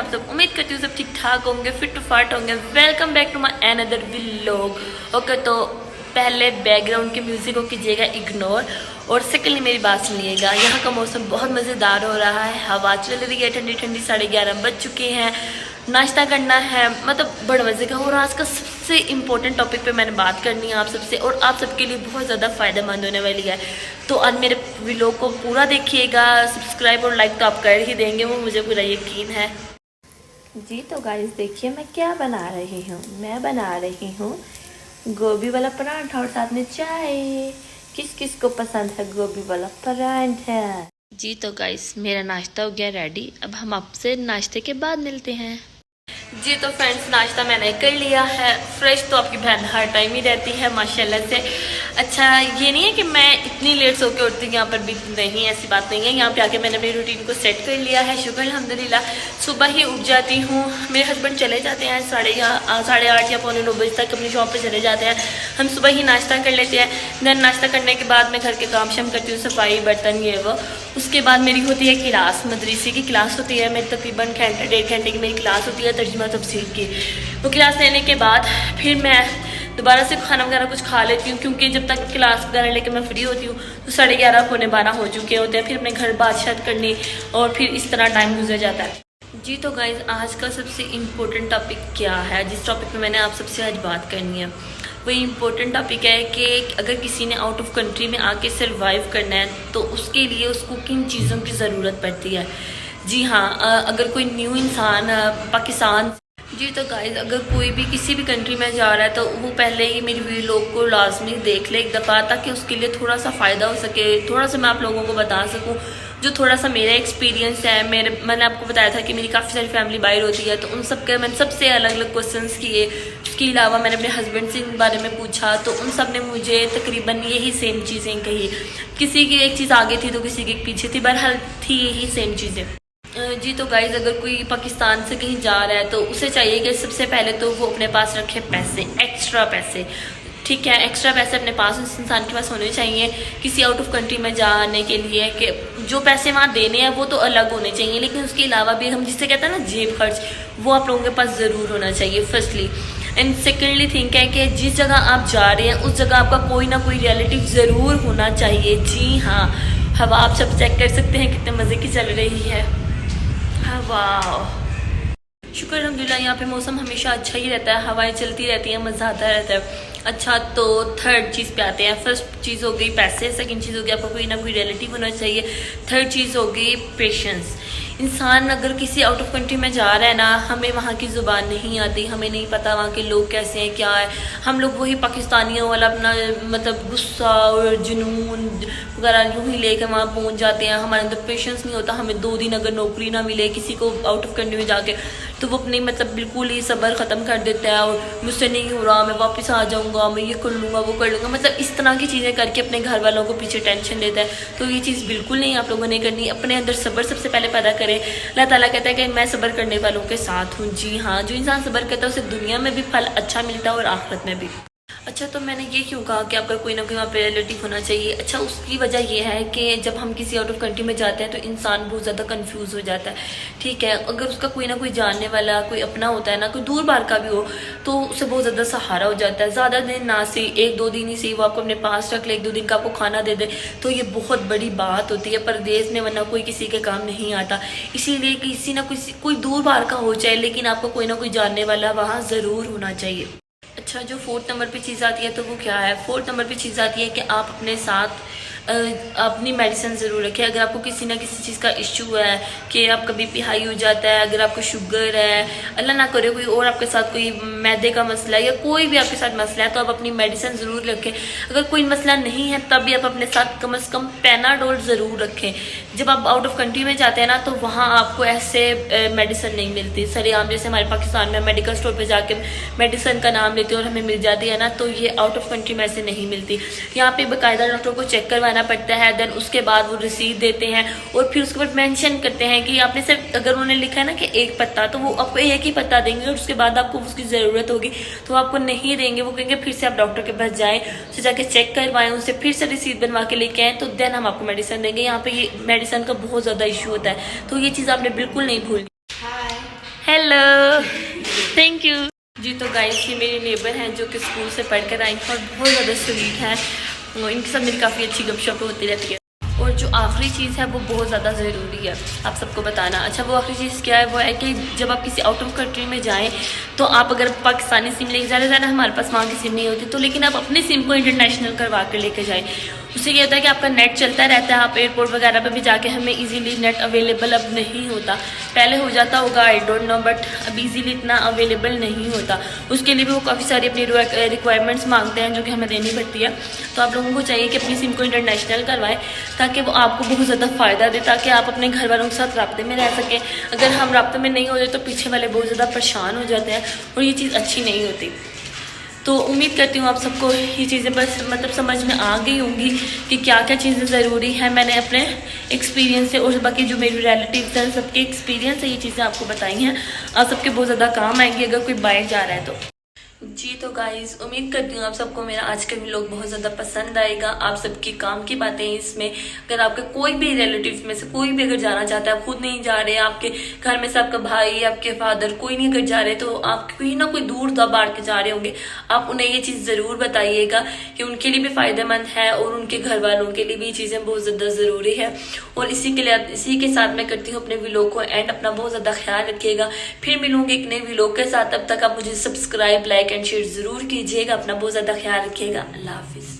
आप सब? उम्मीद करती हूँ सब ठीक ठाक होंगे, फिट टू फाट होंगे। Welcome back to my another vlog. Okay, तो पहले बैकग्राउंड के म्यूजिक को कीजिएगा इग्नोर, और सेकेंडली मेरी बात सुनिएगा। यहाँ का मौसम बहुत मज़ेदार हो रहा है, हवा चल रही है ठंडी ठंडी, 11:30 बज चुके हैं। नाश्ता करना है, मतलब बड़े मज़े का। और आज का सबसे इम्पोर्टेंट टॉपिक पे मैंने बात करनी है आप सबसे, और आप सबके लिए बहुत ज़्यादा फ़ायदेमंद होने वाली है। तो आज मेरे व्लॉग को पूरा देखिएगा। सब्सक्राइब और लाइक तो आप कर ही देंगे, वो मुझे पूरा यकीन है जी। तो गाइस देखिए मैं क्या बना रही हूँ। मैं बना रही हूँ गोभी वाला पराठा और साथ में चाय। किस किस को पसंद है गोभी वाला पराठा जी। तो गाइस मेरा नाश्ता हो गया रेडी। अब हम आपसे नाश्ते के बाद मिलते हैं जी। तो फ्रेंड्स नाश्ता मैंने कर लिया है। फ्रेश तो आपकी बहन हर टाइम ही रहती है माशाल्लाह से। अच्छा, ये नहीं है कि मैं इतनी लेट सो के उठती हूँ, यहाँ पर भी नहीं, ऐसी बात नहीं है। यहाँ पे आके मैंने अपनी रूटीन को सेट कर लिया है, शुक्र अल्हम्दुलिल्लाह। सुबह ही उठ जाती हूँ। मेरे हस्बैंड चले जाते हैं 8:30 या 8:45 बजे तक अपनी शॉप पर चले जाते हैं। हम सुबह ही नाश्ता कर लेते हैं। देन नाश्ता करने के बाद मैं घर के काम शाम करती हूँ, सफाई बर्तन ये वो। उसके बाद मेरी होती है क्लास, मदरसे की क्लास होती है मेरी, तकरीबन 1.5 घंटे की मेरी क्लास होती है तर्जुमा तफसीर की। वो क्लास लेने के बाद फिर मैं दोबारा से खाना वगैरह कुछ खा लेती हूँ, क्योंकि जब तक क्लास वगैरह लेकर मैं फ्री होती हूँ तो 11:30 पौने 12 हो चुके होते हैं। फिर अपने घर बातचीत करनी और फिर इस तरह टाइम गुजर जाता है जी। तो गाइज आज का सबसे इम्पोर्टेंट टॉपिक क्या है, जिस टॉपिक पे मैंने आप सबसे आज बात करनी है, वही इम्पोर्टेंट टॉपिक है कि अगर किसी ने आउट ऑफ कंट्री में आके सर्वाइव करना है तो उसके लिए उसको किन चीज़ों की ज़रूरत पड़ती है। जी हाँ, अगर कोई न्यू इंसान पाकिस्तान जी। तो गाइज अगर कोई भी किसी भी कंट्री में जा रहा है तो वो पहले ही मेरी व्लॉग को लाजमी देख ले एक दफ़ा, ताकि उसके लिए थोड़ा सा फ़ायदा हो सके, थोड़ा सा मैं आप लोगों को बता सकूं जो थोड़ा सा मेरा एक्सपीरियंस है। मैंने आपको बताया था कि मेरी काफ़ी सारी फैमिली बाहर होती है, तो उन सब के मैंने सबसे अलग अलग क्वेश्चंस किए। उसके अलावा मैंने अपने हस्बैंड से इन बारे में पूछा, तो उन सब ने मुझे तकरीबन यही सेम चीज़ें कही। किसी की एक चीज़ आगे थी तो किसी की पीछे थी, बहरहाल थी यही सेम चीज़ें जी। तो गाइज अगर कोई पाकिस्तान से कहीं जा रहा है तो उसे चाहिए कि सबसे पहले तो वो अपने पास रखे पैसे, एक्स्ट्रा पैसे। ठीक है, एक्स्ट्रा पैसे अपने पास उस इंसान के पास होने चाहिए किसी आउट ऑफ कंट्री में जाने के लिए। कि जो पैसे वहाँ देने हैं वो तो अलग होने चाहिए, लेकिन उसके अलावा भी हम जिसे कहते हैं ना जेब खर्च, वो आप लोगों के पास ज़रूर होना चाहिए फर्स्टली। एंड सेकेंडली थिंक है कि जिस जगह आप जा रहे हैं उस जगह आपका कोई ना कोई रिलेटिव ज़रूर होना चाहिए। जी हाँ, हवा आप सब चेक कर सकते हैं कितने मज़े की चल रही है वाह, शुक्र अल्हम्दुलिल्लाह। यहाँ पे मौसम हमेशा अच्छा ही रहता है, हवाएं चलती रहती हैं, मज़ा आता रहता है। अच्छा, तो थर्ड चीज़ पे आते हैं। फर्स्ट चीज़ हो गई पैसे, सेकंड चीज़ हो गई आपको कोई ना कोई रिलेटिव होना चाहिए, थर्ड चीज़ हो गई पेशेंस। इंसान अगर किसी आउट ऑफ कंट्री में जा रहा है ना, हमें वहाँ की ज़ुबान नहीं आती, हमें नहीं पता वहाँ के लोग कैसे हैं क्या है। हम लोग वही पाकिस्तानियों वाला अपना मतलब गुस्सा और जुनून वगैरह यूँ ही लेकर वहाँ पहुँच जाते हैं। हमारे अंदर पेशेंस नहीं होता। हमें 2 दिन अगर नौकरी ना मिले किसी को आउट ऑफ कंट्री में जाके, तो वो अपनी मतलब बिल्कुल ही सब्र ख़त्म कर देता है, और मुझसे नहीं हो रहा, मैं वापस आ जाऊँगा, मैं ये कर लूँगा वो कर लूँगा, मतलब इस तरह की चीज़ें करके अपने घर वालों को पीछे टेंशन देता है। तो ये चीज़ बिल्कुल नहीं आप लोगों ने करनी। अपने अंदर सब्र सबसे पहले पैदा करें। अल्लाह ताला कहता है कि मैं सब्र करने वालों के साथ हूँ। जी हाँ, जो इंसान सब्र करता है उसे दुनिया में भी फल अच्छा मिलता है और आखिरत में भी। अच्छा, तो मैंने ये क्यों कहा कि आपका कोई ना कोई वहाँ पे रिलेटिव होना चाहिए। अच्छा, उसकी वजह ये है कि जब हम किसी आउट ऑफ कंट्री में जाते हैं तो इंसान बहुत ज़्यादा कंफ्यूज हो जाता है। ठीक है, अगर उसका कोई ना कोई जानने वाला कोई अपना होता है ना, कोई दूर बार का भी हो, तो उसे बहुत ज़्यादा सहारा हो जाता है। ज़्यादा दिन ना से 1-2 दिन ही सही वो आपको अपने पास रख ले, 1-2 दिन का आपको खाना दे दे, तो ये बहुत बड़ी बात होती है परदेश में, वरना कोई किसी के काम नहीं आता। इसीलिए किसी ना कोई दूर बार का हो जाए, लेकिन आपको कोई ना कोई जानने वाला वहाँ ज़रूर होना चाहिए। अच्छा, जो 4th नंबर पे चीज़ आती है तो वो क्या है। 4th नंबर पे चीज़ आती है कि आप अपने साथ अपनी मेडिसिन ज़रूर रखें। अगर आपको किसी ना किसी चीज़ का इश्यू है कि आपका बीपी हाई हो जाता है, अगर आपको शुगर है, अल्लाह ना करे कोई और आपके साथ कोई मैदे का मसला है या कोई भी आपके साथ मसला है, तो आप अपनी मेडिसिन ज़रूर रखें। अगर कोई मसला नहीं है तब भी आप अपने साथ कम से कम पैनाडोल ज़रूर रखें। जब आप आउट ऑफ कंट्री में जाते हैं ना, तो वहाँ आपको ऐसे मेडिसिन नहीं मिलती सरेआम, जैसे हमारे पाकिस्तान में मेडिकल स्टोर पर जाके मेडिसिन का नाम लेते हैं और हमें मिल जाती है ना, तो ये आउट ऑफ कंट्री में ऐसे नहीं मिलती। यहाँ पे बाकायदा डॉक्टर को चेक करवाना पड़ता है, देन उसके बाद वो रसीद देते हैं, और फिर उसके बाद मेंशन करते हैं कि आपने सिर्फ, अगर उन्होंने लिखा है ना कि 1 पत्ता, तो वो आपको 1 ही पत्ता देंगे, और उसके बाद आपको उसकी ज़रूरत होगी तो आपको नहीं देंगे। वो कहेंगे फिर से आप डॉक्टर के पास जाएँ, उससे जाके चेक करवाएं, उससे फिर से रसीद बनवा के लेके आएँ, तो देन हम आपको मेडिसिन देंगे। यहाँ पे ये मेडिसिन का बहुत ज़्यादा इशू होता है, तो ये चीज़ आपने बिल्कुल नहीं भूलनी। हाय, हेलो, थैंक यू जी। तो गाइस ये मेरी नेबर हैं जो कि स्कूल से पढ़ कर आई और बहुत ज़्यादा स्वीट हैं। इनके साथ मेरी काफ़ी अच्छी गपशप होती रहती है। और जो आखिरी चीज़ है वो बहुत ज़्यादा ज़रूरी है आप सबको बताना। अच्छा, वो आखिरी चीज़ क्या है? वो है कि जब आप किसी आउट ऑफ कंट्री में जाएं तो आप अगर पाकिस्तानी सिम लेके जा रहे हैं, हमारे पास वहाँ की सिम नहीं होती, तो लेकिन आप अपनी सिम को इंटरनेशनल करवा कर लेके जाएं। उससे ये होता है कि आपका नेट चलता रहता है। आप एयरपोर्ट वगैरह पे भी जाके हमें इजीली नेट अवेलेबल अब नहीं होता। पहले हो जाता होगा, आई डोंट नो, बट अब इजीली इतना अवेलेबल नहीं होता। उसके लिए भी वो काफ़ी सारी अपनी रिक्वायरमेंट्स मांगते हैं जो कि हमें देनी पड़ती है। तो आप लोगों को चाहिए कि अपनी सिम को इंटरनेशनल करवाएं ताकि वो आपको बहुत ज़्यादा फ़ायदा दे, ताकि आप अपने घर वालों के साथ राब्ते में रह सकें। अगर हम राब्ते में नहीं होते तो पीछे वाले बहुत ज़्यादा परेशान हो जाते हैं और ये चीज़ अच्छी नहीं होती। तो उम्मीद करती हूँ आप सबको ये चीज़ें बस मतलब समझ में आ गई होंगी कि क्या क्या चीज़ें ज़रूरी है। मैंने अपने एक्सपीरियंस से और बाकी जो मेरे रिलेटिव्स हैं सबके एक्सपीरियंस से ये चीज़ें आपको बताई हैं। आप सबके बहुत ज़्यादा काम आएंगी अगर कोई बाहर जा रहा है तो। जी तो गाइस, उम्मीद करती हूँ आप सबको मेरा आज का व्लॉग बहुत ज़्यादा पसंद आएगा। आप सबकी काम की बातें इसमें, अगर आपके कोई भी रिलेटिव्स में से कोई भी अगर जाना चाहता है, आप खुद नहीं जा रहे, आपके घर में से आपका भाई, आपके फादर, कोई नहीं अगर जा रहे, तो आप कोई ना कोई दूर दबाड़ के जा रहे होंगे, आप उन्हें ये चीज़ ज़रूर बताइएगा कि उनके लिए भी फ़ायदेमंद है और उनके घर वालों के लिए भी ये चीज़ें बहुत ज़्यादा ज़रूरी है। और इसी के साथ मैं करती हूँ अपने व्लॉग को एंड। अपना बहुत ज़्यादा ख्याल रखिएगा। फिर मिलूंगी एक नए व्लॉग के साथ। तब तक आप मुझे सब्सक्राइब, लाइक एंड शेयर ज़रूर कीजिएगा। अपना बहुत ज़्यादा ख्याल रखिएगा। अल्लाह हाफिज़।